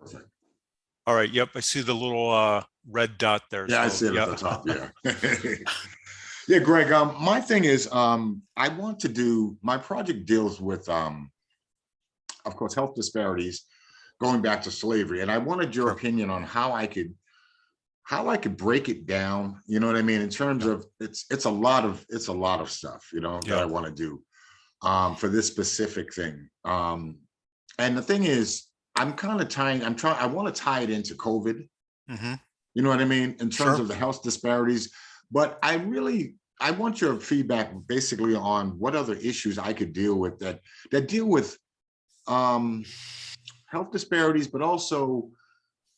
Perfect. All right. Yep. I see the little red dot there. Yeah, I So see it yeah. at the top. Yeah. Yeah, Greg. My thing is, I want to do my project deals with, of course, health disparities going back to slavery, and I wanted your Sure. opinion on how I could break it down. You know what I mean? In terms Yeah. of it's a lot of stuff, you know, that Yeah. I want to do for this specific thing. And the thing is, I'm kind of tying. I want to tie it into COVID. Mm-hmm. You know what I mean? In terms Sure. of the health disparities. But I want your feedback basically on what other issues I could deal with that deal with health disparities, but also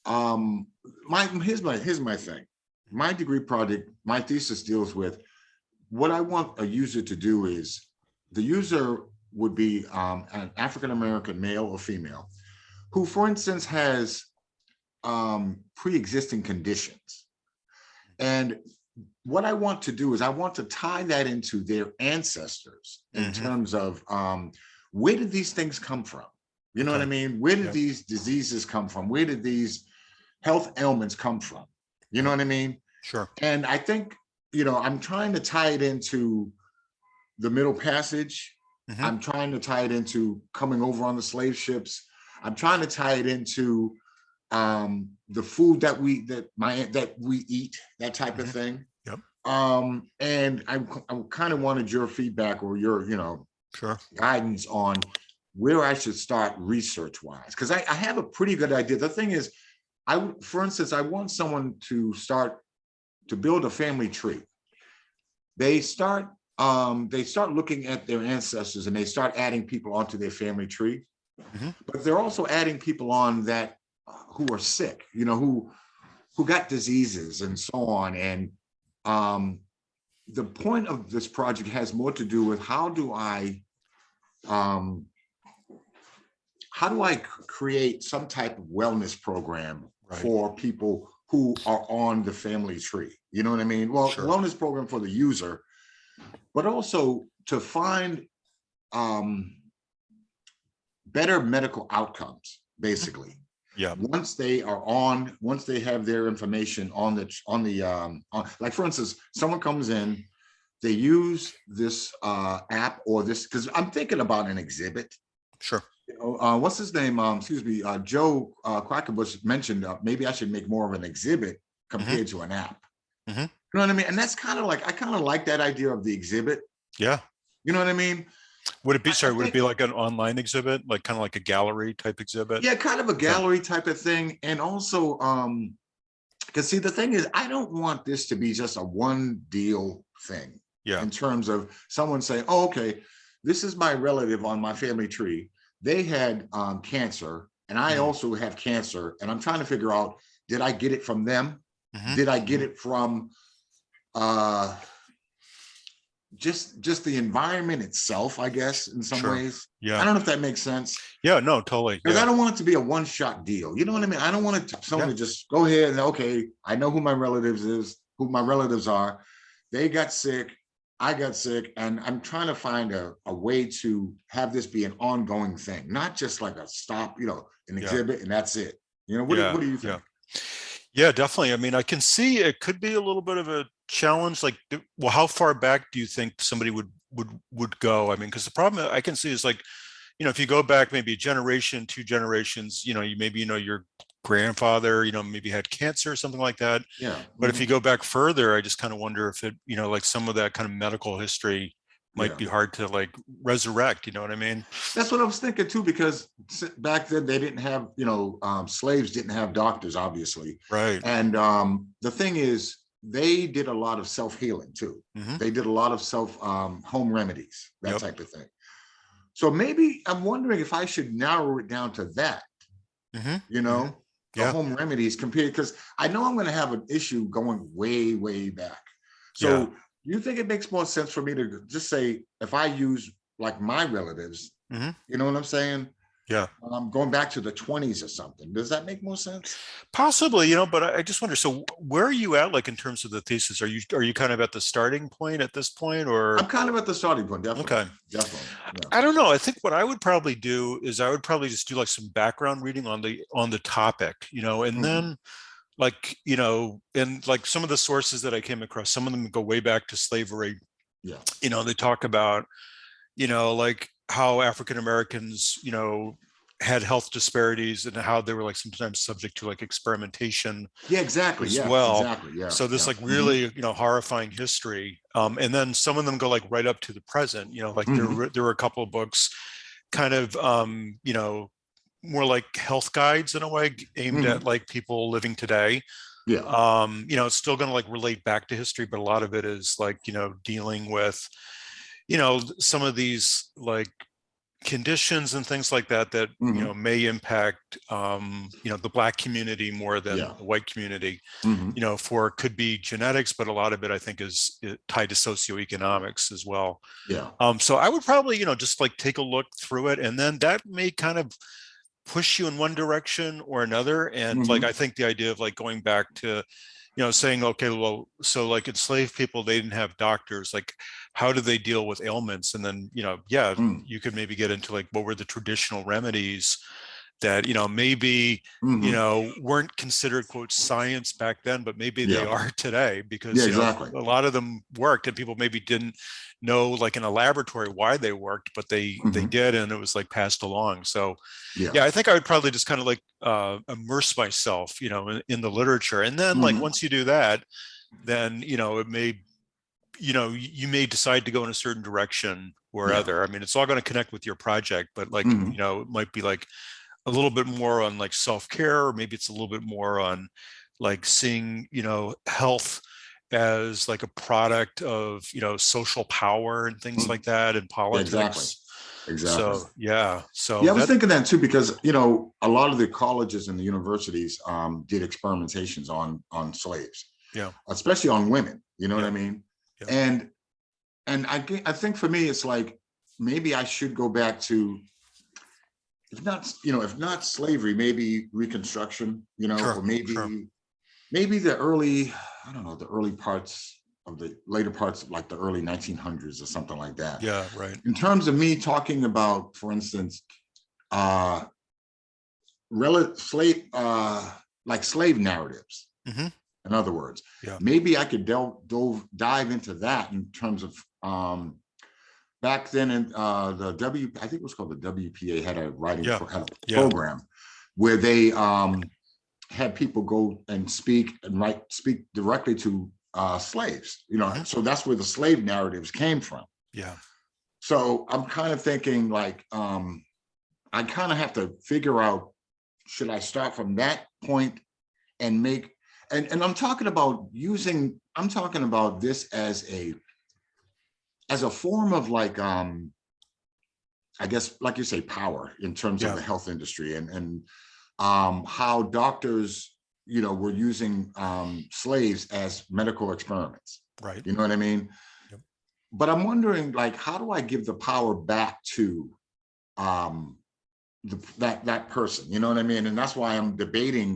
here's my thing. My degree project, my thesis deals with what I want a user to do is the user would be an African-American male or female who, for instance, has pre-existing conditions. And what I want to do is I want to tie that into their ancestors in terms of where did these things come from? You know what I mean? Where did these diseases come from? Where did these health ailments come from? You know what I mean? Sure. And I think, you know, I'm trying to tie it into the Middle Passage. I'm trying to tie it into coming over on the slave ships. I'm trying to tie it into the food that we eat, that type of thing. Yep. And I kind of wanted your feedback or your, you know, Sure. guidance on where I should start research wise, because I have a pretty good idea. The thing is, for instance, I want someone to start to build a family tree. They start looking at their ancestors and they start adding people onto their family tree, but they're also adding people on that who are sick, you know, who got diseases and so on. And the point of this project has more to do with how do I create some type of wellness program for people who are on the family tree? You know what I mean? Well, wellness program for the user, but also to find better medical outcomes, basically. Yeah. Once they have their information on like, for instance, someone comes in, they use this app or this, because I'm thinking about an exhibit. Sure. You know, what's his name? Joe Quackenbush mentioned maybe I should make more of an exhibit compared to an app. You know what I mean? And that's kind of like, I kind of like that idea of the exhibit. Yeah. You know what I mean? Would it be, would it be like an online exhibit, like kind of like a gallery type exhibit? Yeah, kind of a gallery type of thing. And also, because see, the thing is, I don't want this to be just a one deal thing. Yeah. In terms of someone saying, oh, okay, this is my relative on my family tree. They had cancer and I also have cancer. And I'm trying to figure out, did I get it from them? Did I get it from just the environment itself, I guess, in some ways? Yeah. I don't know if that makes sense. Yeah, no, totally. Because I don't want it to be a one-shot deal. You know what I mean? I don't want someone to just go ahead and, okay, I know who my relatives are. They got sick. I got sick, and I'm trying to find a way to have this be an ongoing thing, not just like a stop, you know, an exhibit and that's it. You know, what do you think? Yeah, definitely. I mean, I can see it could be a little bit of a challenge. Like, well, how far back do you think somebody would go? I mean, because the problem I can see is like, you know, if you go back maybe a generation, 2 generations, you know, your grandfather, you know, maybe had cancer or something like that. Yeah. But if you go back further, I just kind of wonder if it, you know, like some of that kind of medical history might be hard to like resurrect. You know what I mean? That's what I was thinking too, because back then they didn't have, you know, slaves didn't have doctors, obviously. Right. And the thing is, they did a lot of self-healing too. They did a lot of home remedies, that type of thing. So maybe I'm wondering if I should narrow it down to that, you know, the home remedies compared, because I know I'm going to have an issue going way, way back. So you think it makes more sense for me to just say, if I use like my relatives, you know what I'm saying? Yeah. going back to the 20s or something. Does that make more sense? Possibly, but I just wonder, so where are you at, like in terms of the thesis? Are you kind of at the starting point at this point, or? I'm kind of at the starting point, definitely. Okay. Definitely. Yeah. I don't know. I think what I would probably do is I would probably just do like some background reading on the topic, and Mhm. then like, and like some of the sources that I came across, some of them go way back to slavery. Yeah. They talk about, like how African Americans, had health disparities and how they were like sometimes subject to like experimentation Yeah, exactly. as Yeah, well. exactly. Yeah. So this Yeah. like Hmm. really, horrifying history. And then some of them go like right up to the present, like Hmm. there were a couple of books kind of, more like health guides in a way aimed at Hmm. like people living today. Yeah. It's still going to like relate back to history, but a lot of it is like, dealing with, some of these like conditions and things like that Hmm. may impact the Black community more than Yeah. the white community. Hmm. For could be genetics, but a lot of it I think is tied to socioeconomics as well. Yeah. So I would probably just like take a look through it, and then that may kind of push you in one direction or another. And like I Hmm. think the idea of like going back to saying, okay, well, so like enslaved people, they didn't have doctors, like how do they deal with ailments? And then yeah, Hmm. you could maybe get into like what were the traditional remedies that maybe Hmm. weren't considered quote science back then, but maybe they Yeah. are today, Yeah, because exactly. a lot of them worked, and people maybe didn't know like in a laboratory why they worked, but they Hmm. did, and it was like passed along. So Yeah. yeah, I think I would probably just kind of like immerse myself in the literature, and then like Hmm. once you do that, then it may you may decide to go in a certain direction or Yeah. other. I mean, it's all going to connect with your project, but like Hmm. it might be like a little bit more on like self-care, or maybe it's a little bit more on like seeing health as like a product of social power and things like that, and Yeah, exactly. politics. Exactly. So yeah, so Yeah, I was that thinking that too, because a lot of the colleges and the universities did experimentations on slaves, yeah, especially on women. You know what yeah, I mean? yeah, And I think for me, it's like maybe I should go back to, if not slavery, maybe Reconstruction, sure, or sure, maybe the early, I don't know, the early parts of the later parts of like the early 1900s or something like that. yeah, right, In terms of me talking about, for instance, uh, slave, like slave narratives. hmm, In other words, yeah, maybe I could dive into that in terms of back then in I think it was called the WPA had a yeah, had a yeah, program where they had people go and speak directly to slaves. hmm, So that's where the slave narratives came from. yeah, So I'm kind of thinking like I kind of have to figure out, should I start from that point and make, and I'm talking about this as a form of like I guess like you say, power in terms of yeah, the health industry, and how doctors were using slaves as medical experiments. right, You know what I mean? yep, But I'm wondering, like, how do I give the power back to um that person? You know what I mean? And that's why I'm debating,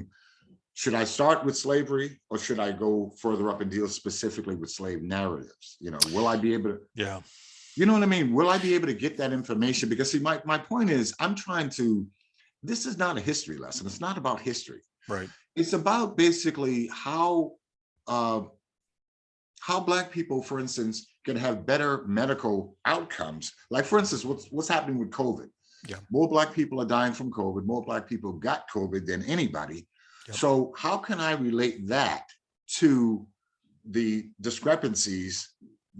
should I start with slavery, or should I go further up and deal specifically with slave narratives? Will I be able to, yeah, you know what I mean? Will I be able to get that information? Because see, my point is, this is not a history lesson. It's not about history. right, It's about basically uh, how Black people, for instance, can have better medical outcomes. Like, for instance, what's happening with COVID? yeah, More Black people are dying from COVID. More Black people got COVID than anybody. yep, So how can I relate that to the discrepancies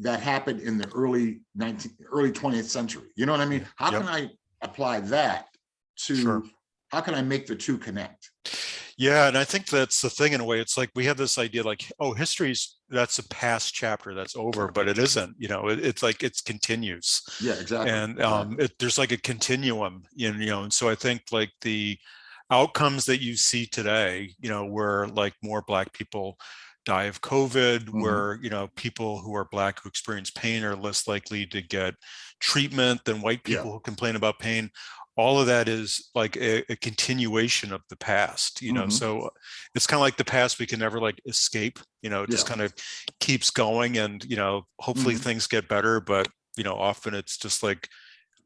that happened in the early 20th century? You know what I yeah, mean? How yep, can I apply that sure. to, how can I make the two connect? Yeah, and I think that's the thing in a way. It's like we have this idea like, oh, that's a past chapter that's over, but it isn't. It's like it continues, Yeah, exactly. and Exactly. there's like a continuum, and so I think like the outcomes that you see today, where like more Black people die of COVID, Hmm. where people who are Black who experience pain are less likely to get treatment than white Yeah. people who complain about pain. all of that is like a continuation of the past, so it's kind of like the past we can never like escape, it just Yeah. kind of keeps going, and hopefully things get better, but often it's just like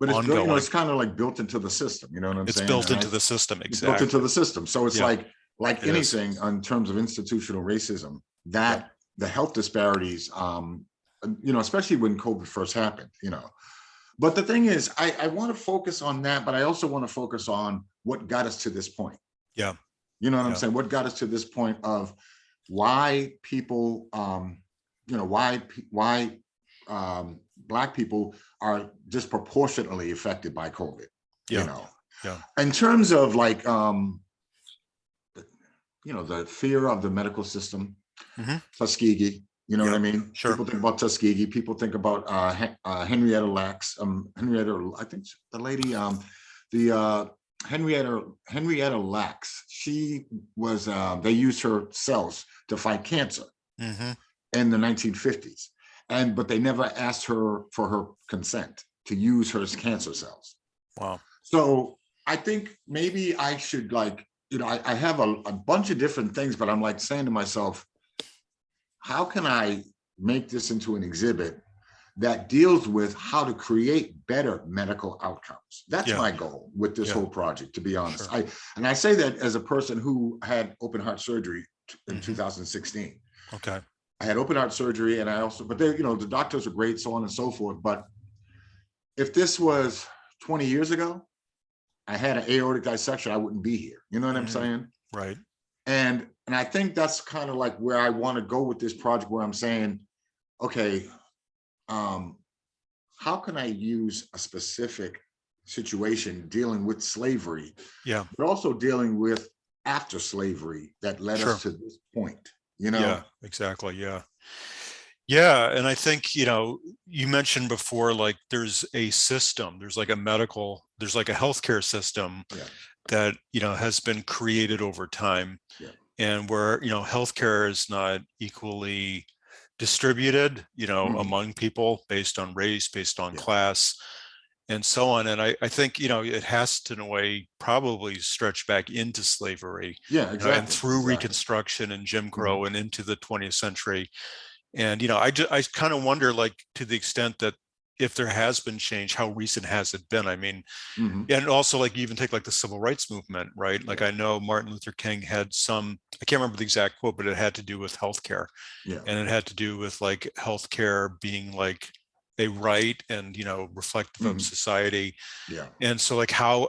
But it's built, ongoing. it's kind of like built into the system, you know what I'm It's saying? built into the system. It's built into Exactly. the system. So it's Yeah, like it is. anything in terms of institutional racism, that the health disparities, especially when COVID first happened, But the thing is, I want to focus on that, but I also want to focus on what got us to this point. Yeah. You know what I'm Yeah. saying? What got us to this point of why people, why Black people are disproportionately affected by COVID, Yeah. Yeah. In terms of like, the fear of the medical system, Tuskegee, you know what I mean? Sure. People think about Tuskegee. People think about Henrietta Lacks. Henrietta, I think the lady, Henrietta Lacks. She was. They used her cells to fight cancer in the 1950s, but they never asked her for her consent to use her cancer cells. Wow. So I think maybe I should I have a bunch of different things, but I'm like saying to myself, how can I make this into an exhibit that deals with how to create better medical outcomes? That's my goal with this whole project, to be honest. Sure. I say that as a person who had open heart surgery in 2016. Okay. I had open heart surgery, and but the doctors are great, so on and so forth. But if this was 20 years ago, I had an aortic dissection, I wouldn't be here. You know what I'm saying? Right. And I think that's kind of like where I want to go with this project, where I'm saying, okay, how can I use a specific situation dealing with slavery, but also dealing with after slavery that led us to this point, Yeah, exactly. Yeah. Yeah. And I think, you mentioned before, like there's a system, there's like a healthcare system that, has been created over time, and where, healthcare is not equally distributed, among people based on race, based on class, and so on. And I think, it has to, in a way, probably stretch back into slavery, and through Reconstruction and Jim Crow and into the 20th century. And, I kind of wonder, like, to the extent that if there has been change, how recent has it been? I mean, and also, like, you even take like the civil rights movement, right? Like, I know Martin Luther King had I can't remember the exact quote, but it had to do with healthcare. And it had to do with like healthcare being like a right and, reflective of society. And so like how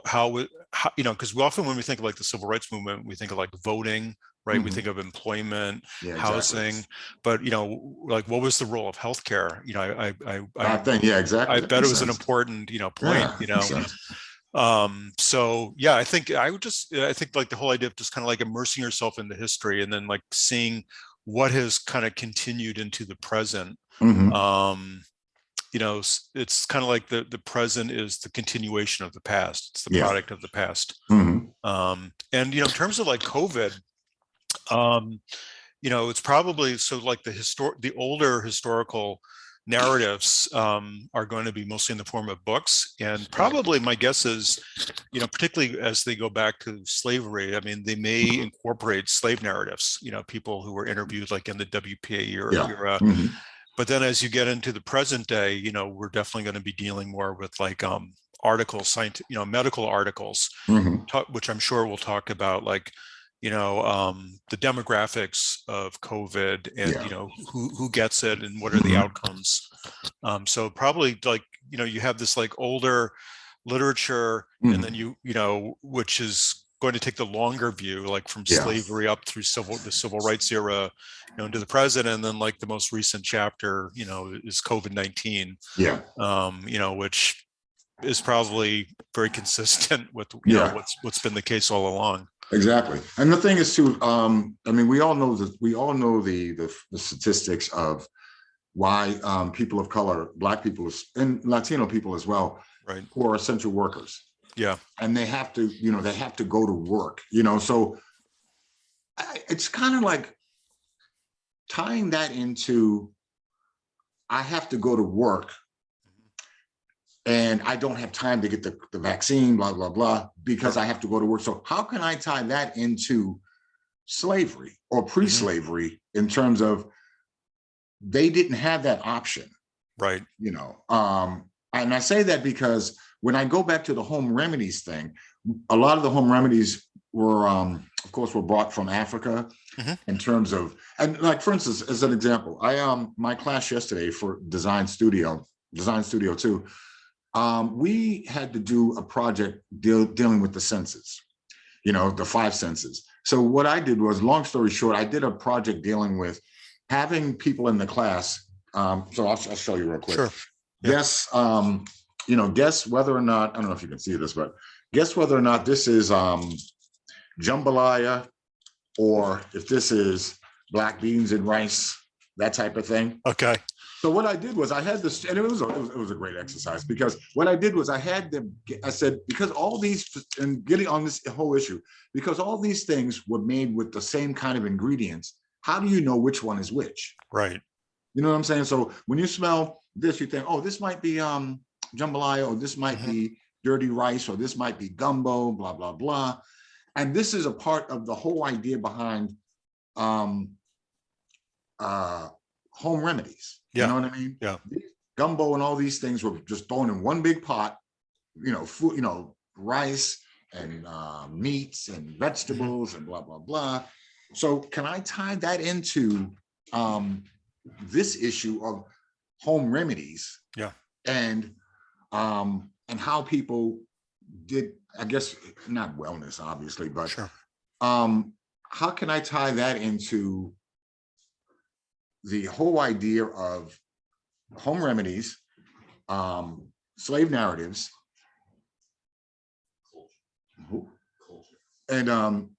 because we often, when we think of like the civil rights movement, we think of like voting, right? We think of employment, housing, but like, what was the role of healthcare? I bet it was an important, point, so yeah, I think like the whole idea of just kind of like immersing yourself in the history, and then like seeing what has kind of continued into the present. It's kind of like the present is the continuation of the past. It's the product of the past. And in terms of like COVID, it's probably, so like the older historical narratives are going to be mostly in the form of books, and probably my guess is, particularly as they go back to slavery, I mean, they may incorporate slave narratives, people who were interviewed like in the WPA era. But then as you get into the present day, we're definitely going to be dealing more with like articles, medical articles, which I'm sure we'll talk about, like, the demographics of COVID, and who gets it and what are the outcomes. So probably like, you have this like older literature, and then which is going to take the longer view, like from slavery up through the civil rights era, into the present, and then like the most recent chapter, is COVID-19, which is probably very consistent with what's been the case all along. Exactly. And the thing is too, I mean, we all know the statistics of why people of color, Black people and Latino people as well, who are essential workers. And they have to, they have to go to work, so it's kind of like tying that into, I have to go to work. and I don't have time to get the vaccine, blah, blah, blah, because I have to go to work. So how can I tie that into slavery or pre-slavery in terms of they didn't have that option? Right. You know, and I say that because when I go back to the home remedies thing, a lot of the home remedies were, of course, were brought from Africa in terms of, and like, for instance, as an example, my class yesterday for Design Studio 2, we had to do a project dealing with the senses, you know, the 5 senses. So what I did was, long story short, I did a project dealing with having people in the class. So I'll show you real quick. Sure. Guess, you know, guess whether or not, I don't know if you can see this, but guess whether or not this is jambalaya, or if this is black beans and rice, that type of thing. Okay. So what I did was I had this, and it was a great exercise, because what I did was I had them, I said, because all these, and getting on this whole issue, because all these things were made with the same kind of ingredients, how do you know which one is which? Right. You know what I'm saying? So when you smell this, you think, oh, this might be jambalaya, or this might be dirty rice, or this might be gumbo, blah, blah, blah. And this is a part of the whole idea behind home remedies. Yeah. You know what I mean? Yeah. Gumbo and all these things were just thrown in one big pot, you know, food, you know, rice and meats and vegetables and blah, blah, blah. So can I tie that into this issue of home remedies? Yeah. And how people did, I guess, not wellness, obviously, but sure. How can I tie that into the whole idea of home remedies, slave narratives, and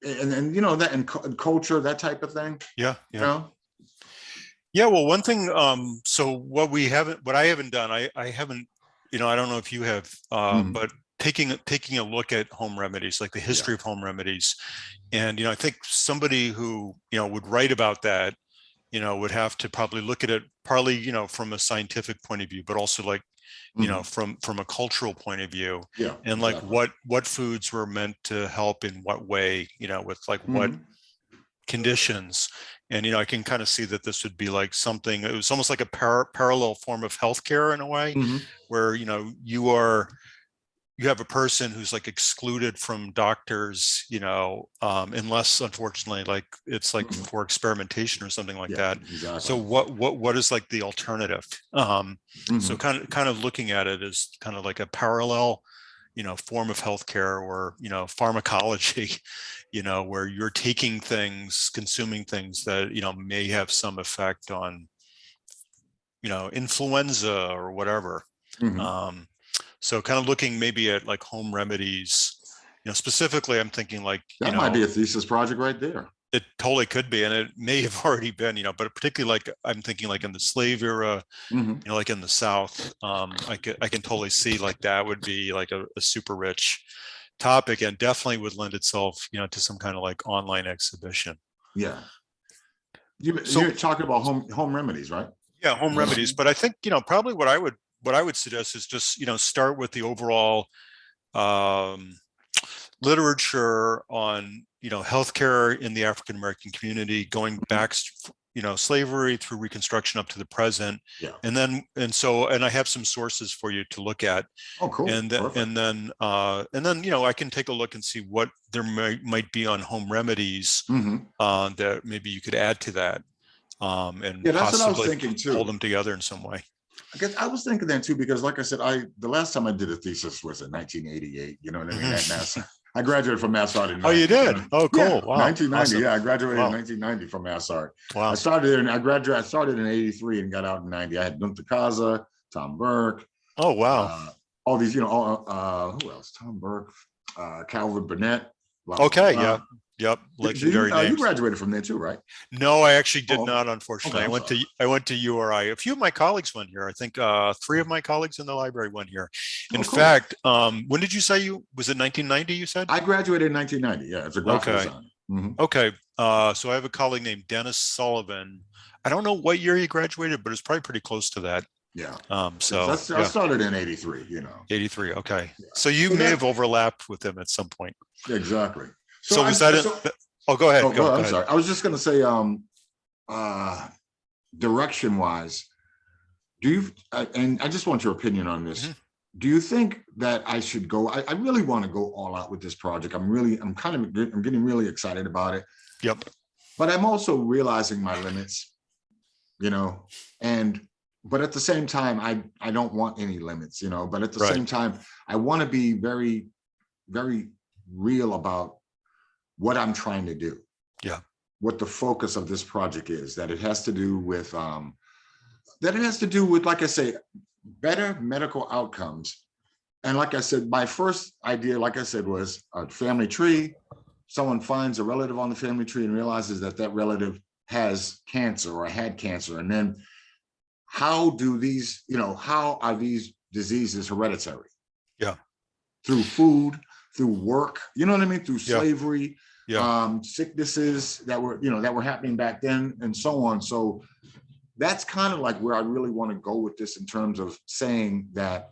you know, that, and culture, that type of thing? Yeah. You know? Yeah. Well, one thing, so what I haven't done, I haven't, you know, I don't know if you have, but taking a look at home remedies, like the history of home remedies. And, you know, I think somebody who, you know, would write about that, you know, would have to probably look at it partly, you know, from a scientific point of view, but also like, you know, from a cultural point of view, and like what foods were meant to help in what way, you know, with like what conditions. And, you know, I can kind of see that this would be like something, it was almost like a parallel form of healthcare in a way, where, you know, you have a person who's like excluded from doctors, you know, unless, unfortunately, like it's like for experimentation or something like that. Exactly. So what is like the alternative? So kind of looking at it as kind of like a parallel, you know, form of healthcare, or, you know, pharmacology, you know, where you're taking things, consuming things that, you know, may have some effect on, you know, influenza or whatever. So kind of looking maybe at like home remedies, you know, specifically, I'm thinking like, that might be a thesis project right there. It totally could be, and it may have already been, you know, but particularly like I'm thinking like in the slave era, you know, like in the South, I can totally see like that would be like a super rich topic, and definitely would lend itself, you know, to some kind of like online exhibition. Yeah. You're talking about home remedies, right? Yeah, home remedies. But I think, you know, probably what I would suggest is just, you know, start with the overall literature on, you know, healthcare in the African American community, going back, you know, slavery through Reconstruction up to the present. Yeah. And I have some sources for you to look at. Oh, cool. And then, you know, I can take a look and see what there might be on home remedies that maybe you could add to that. And that's what I was thinking too. Hold them together in some way. I guess I was thinking that too, because like I said, the last time I did a thesis was in 1988, you know what I mean? At Mass. I graduated from Mass Art in 1990. Oh, you did? Oh, cool. Yeah, wow. 1990. Awesome. Yeah, I graduated in 1990 from Mass Art. Wow. I started in 83 and got out in 90. I had Gunther Kaza, Tom Burke. Oh, wow. All these, you know, who else? Tom Burke, Calvin Burnett. Okay, yeah. Yep, legendary names. You graduated from there too, right? No, I actually did not, unfortunately. Okay, I went to URI. A few of my colleagues went here. I think 3 of my colleagues in the library went here. In fact, when did you say was it 1990 you said? I graduated in 1990, yeah, as a graphic designer. Okay, so I have a colleague named Dennis Sullivan. I don't know what year he graduated, but it's probably pretty close to that. Yeah. So I started in 83, 83. Okay. Yeah. So you So may have overlapped with them at some point. exactly. So was that it? Oh, go ahead. Go I'm ahead. sorry. I was just going to say, direction wise, and I just want your opinion on this. Mhm. Do you think that I should go? I really want to go all out with this project. I'm getting really excited about it. Yep. But I'm also realizing my limits, but at the same time, I don't want any limits, but at the Right. same time, I want to be very, very real about what I'm trying to do. Yeah. What the focus of this project is, that it has to do with, like I say, better medical outcomes. And like I said, my first idea, like I said, was a family tree. Someone finds a relative on the family tree and realizes that that relative has cancer or had cancer. And then how are these diseases hereditary? Yeah. Through food, through work, you know what I mean? Through Yeah. slavery, Yeah. sicknesses that were happening back then and so on. So that's kind of like where I really want to go with this, in terms of saying that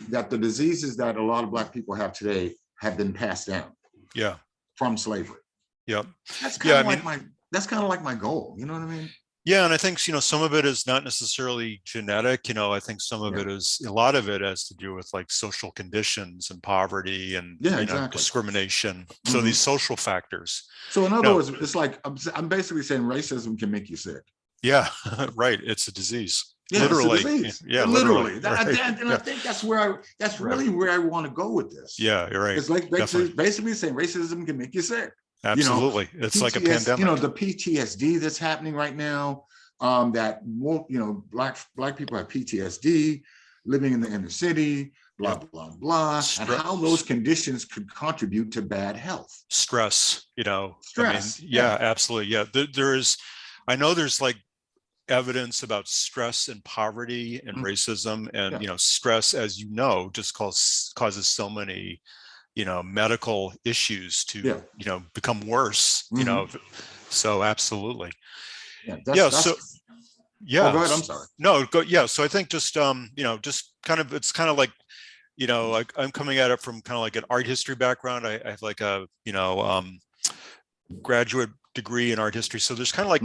the diseases that a lot of Black people have today have been passed down. Yeah. From slavery. Yep. That's kind of like my goal. You know what I mean? Yeah, and I think some of it is not necessarily genetic. I think some of it is, a lot of it has to do with like social conditions and poverty and exactly. discrimination. So these social factors. So in other words, it's like I'm basically saying racism can make you sick. Yeah, right. It's a disease. Yeah, literally. It's a disease. Yeah, literally. Right. And I think that's really where I want to go with this. Yeah, you're right. It's like basically saying racism can make you sick. Absolutely. It's like a pandemic. The PTSD that's happening right now, that won't, Black people have PTSD, living in the inner city, blah, blah, blah, and how those conditions could contribute to bad health. Stress, Stress. Absolutely. Yeah. I know there's like evidence about stress and poverty and racism, and stress, as just causes so many medical issues to become worse. So absolutely. Oh, go ahead. I'm sorry. No, go. Yeah. So I think just kind of, it's kind of like, I'm coming at it from kind of like an art history background. I have like a graduate degree in art history. So there's kind of like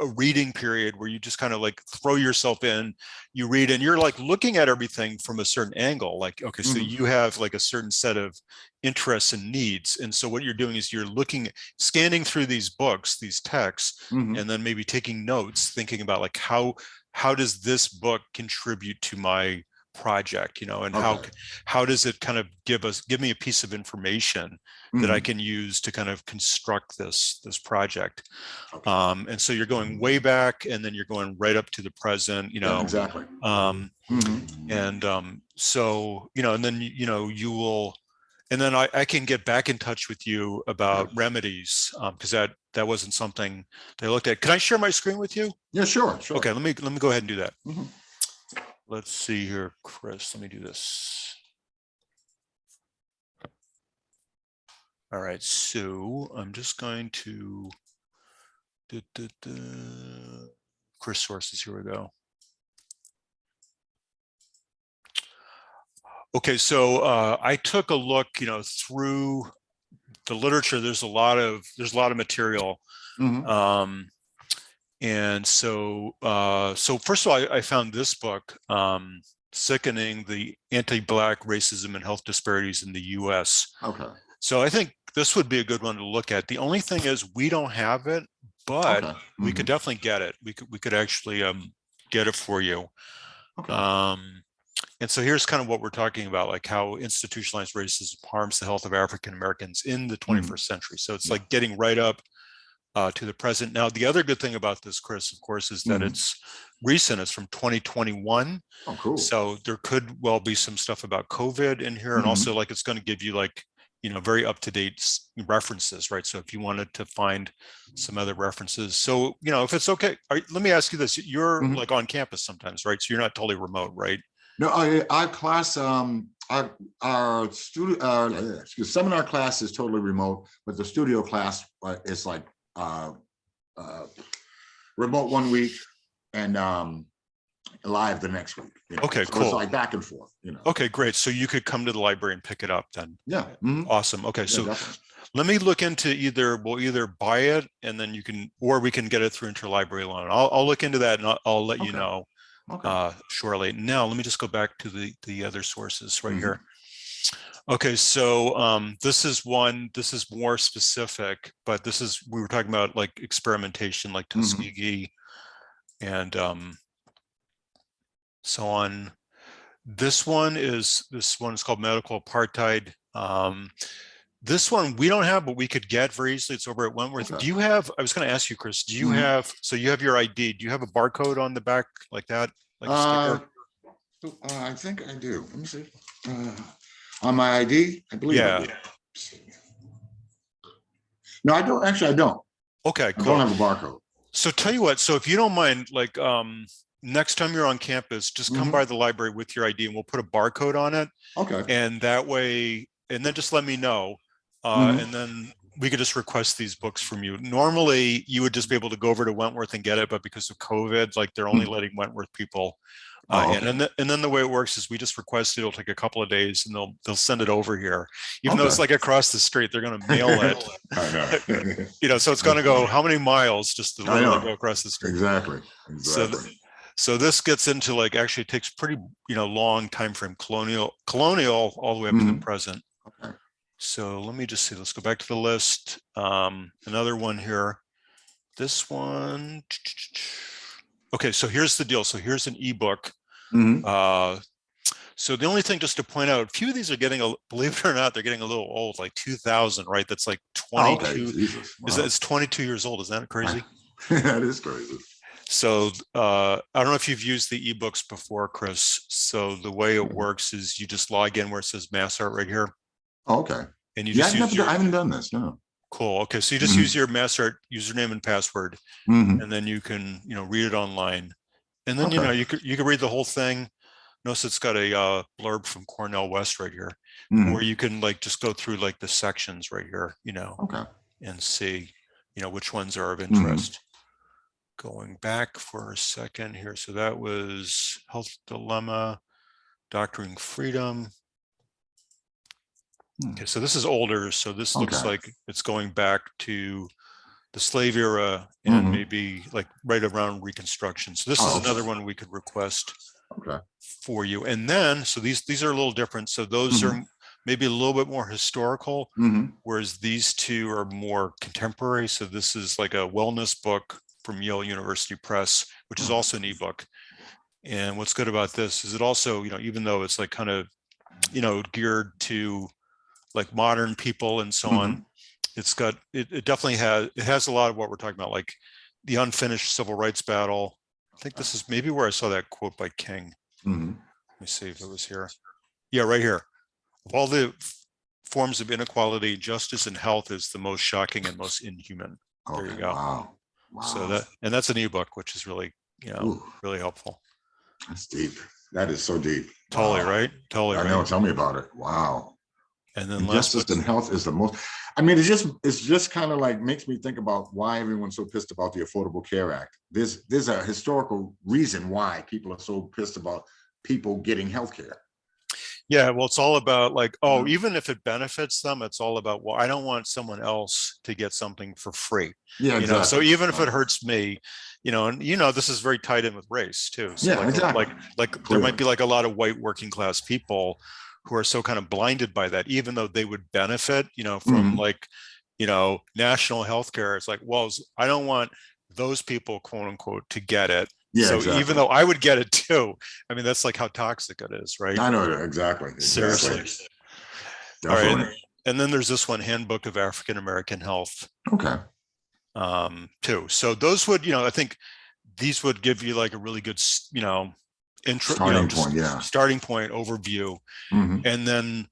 a reading period where you just kind of like throw yourself in, you read, and you're like looking at everything from a certain angle. Like, okay, so you have like a certain set of interests and needs. And so what you're doing is you're scanning through these books, these texts, and then maybe taking notes, thinking about like, how does this book contribute to my project, and how does it kind of give me a piece of information that I can use to kind of construct this project. And so you're going way back, and then you're going right up to the present, exactly. And so and then you will, and then I can get back in touch with you about remedies, because that wasn't something they looked at. Can I share my screen with you? Yeah, sure. Okay, let me go ahead and do that. Let's see here, Chris. Let me do this. All right, so I'm just going to Chris sources. Here we go. Okay, so I took a look, through the literature. There's a lot of material. And so, first of all, I found this book, Sickening: The Anti-Black Racism and Health Disparities in the U.S. Okay. So I think this would be a good one to look at. The only thing is we don't have it, but we could definitely get it. We could actually get it for you. Okay. And so here's kind of what we're talking about, like how institutionalized racism harms the health of African Americans in the 21st century. So it's like getting right up to the present. Now, the other good thing about this, Chris, of course, is that it's recent. It's from 2021. Oh, cool. So there could well be some stuff about COVID in here, and also like it's going to give you like very up-to-date references, right? So if you wanted to find some other references, so if it's okay, let me ask you this: you're like on campus sometimes, right? So you're not totally remote, right? No, our class, our studio, seminar class is totally remote, but the studio class is like remote 1 week and live the next week. You know? Okay, So cool. it's like back and forth, you know. Okay, great. So you could come to the library and pick it up then. Yeah. Awesome. Okay, Yeah, so definitely. let me look into we'll either buy it and then you can, or we can get it through interlibrary loan. I'll look into that and I'll let you know shortly. Now, let me just go back to the other sources right here. Okay, so this is more specific, but we were talking about like experimentation, like Tuskegee and so on. This one is called Medical Apartheid. This one we don't have, but we could get very easily. It's over at Wentworth. Okay. Do you have, I was going to ask you, Chris, do you have, so you have your ID, do you have a barcode on the back like that? Like a sticker? I think I do. Let me see. On my ID, I believe I do. No, I don't. Actually, I don't. Okay, cool. I don't have a barcode. So tell you what, so if you don't mind, like next time you're on campus, just come by the library with your ID and we'll put a barcode on it. Okay. And that way, and then just let me know. And then we could just request these books from you. Normally, you would just be able to go over to Wentworth and get it, but because of COVID, like they're only letting Wentworth people. And then the way it works is we just request it. It'll take a couple of days, and they'll send it over here. Even though it's like across the street, they're going to mail it. I know. So it's going to go how many miles just to literally go across the street. Exactly. So this gets into like actually it takes pretty long time frame, colonial all the way up to the present. Okay. So let me just see. Let's go back to the list. Another one here. This one. Okay, so here's the deal. So here's an ebook. So the only thing just to point out, a few of these are getting, believe it or not, they're getting a little old, like 2000, right? That's like 22. It's 22 years old. Isn't that crazy? That is crazy. So I don't know if you've used the ebooks before, Chris. So the way it works is you just log in where it says MassArt right here. Oh, okay. And you just I haven't done this. No. Cool. Okay. So you just use your MassArt username and password, and then you can, read it online. And then, you could read the whole thing. Notice it's got a blurb from Cornell West right here, or you can like just go through like the sections right here, and see, which ones are of interest. Going back for a second here. So that was Health Dilemma, Doctoring Freedom. Okay, so this is older. So this looks like it's going back to the slave era and maybe like right around Reconstruction. So this is another one we could request for you. And then, so these are a little different. So those are maybe a little bit more historical, whereas these two are more contemporary. So this is like a wellness book from Yale University Press, which is also an ebook. And what's good about this is it also, even though it's like kind of, geared to like modern people and so on, it's got, it definitely has a lot of what we're talking about, like the unfinished civil rights battle. I think this is maybe where I saw that quote by King. Let me see if it was here. Yeah, right here. Of all the forms of inequality, justice and health is the most shocking and most inhuman. There you go. Wow. So that's an ebook, which is really, really helpful. That's deep. That is so deep. Totally right. Totally. I know. Tell me about it. Wow. And then justice and health is the most. I mean, it's just kind of like makes me think about why everyone's so pissed about the Affordable Care Act. There's a historical reason why people are so pissed about people getting health care. Yeah, well, it's all about like, even if it benefits them, it's all about, well, I don't want someone else to get something for free. Yeah, exactly. So even if it hurts me, and this is very tied in with race too. So yeah, exactly. Like there might be like a lot of white working class people who are so kind of blinded by that, even though they would benefit, from like, national health care. It's like, well, I don't want those people, quote unquote, to get it. Yeah, so exactly. Even though I would get it too, I mean, that's like how toxic it is, right? I know, exactly. Seriously. All right. And then there's this one, Handbook of African American Health. Okay. Too. So those would, I think these would give you like a really good, intro, starting point overview. And then,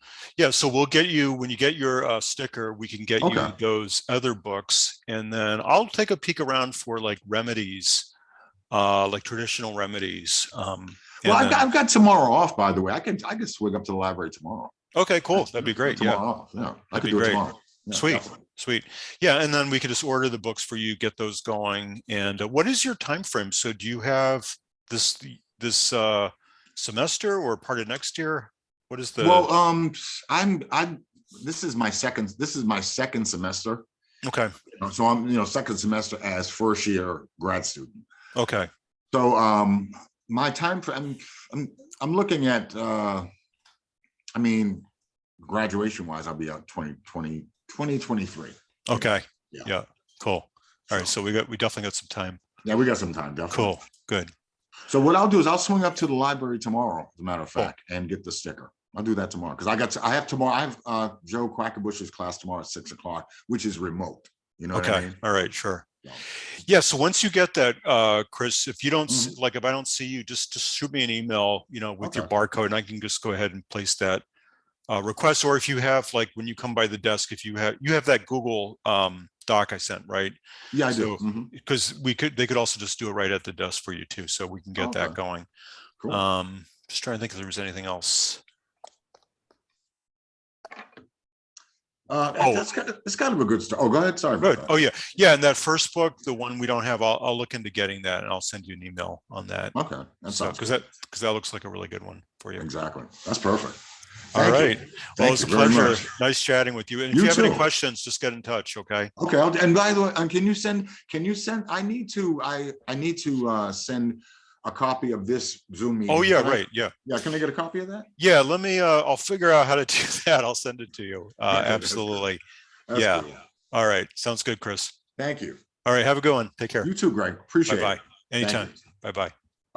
so we'll get you, when you get your sticker, we can get you those other books. And then I'll take a peek around for like remedies. Like traditional remedies. Well, I've got tomorrow off, by the way. I can swing up to the library tomorrow. Okay, cool. That'd be great. Yeah, I could do it tomorrow. Yeah, sweet, definitely. Sweet. Yeah, and then we could just order the books for you, get those going. And what is your time frame? So do you have this this semester or part of next year? What is the? Well, this is my second semester. Okay. So I'm, second semester as first year grad student. Okay. So my time frame, I'm looking at, I mean, graduation wise, I'll be out 2023. Okay. Yeah. Yeah. Cool. All right. So we definitely got some time. Yeah, we got some time. Definitely. Cool. Good. So what I'll do is I'll swing up to the library tomorrow, as a matter of fact, and get the sticker. I'll do that tomorrow because I have Joe Quackenbush's class tomorrow at 6 o'clock, which is remote. You know Okay. what I mean? All right. Sure. Yeah. Yeah. So once you get that, Chris, if you don't like, if I don't see you, just shoot me an email, with your barcode, and I can just go ahead and place that request. Or if you have, like, when you come by the desk, if you have that Google doc I sent, right? Yeah, I do. Because they could also just do it right at the desk for you too, so we can get that going. Cool. Just trying to think if there was anything else. It's kind of a good start. Oh, go ahead. Sorry. Good. Oh yeah, yeah. And that first book, the one we don't have, I'll look into getting that, and I'll send you an email on that. Okay. Because that looks like a really good one for you. Exactly. That's perfect. All right. Well, it was a pleasure. Nice chatting with you. And if you have any too. questions, just get in touch. Okay. Okay. And by the way, can you send? I need to send a copy of this Zoom meeting. Oh yeah. Right. Yeah. Yeah. Can I get a copy of that? Yeah. Let me. I'll figure out how to do that. I'll send it to you. Absolutely. Yeah. Cool. All right. Sounds good, Chris. Thank you. All right. Have a good one. Take care. You too, Greg. Appreciate it. Bye-bye. Anytime. Bye-bye.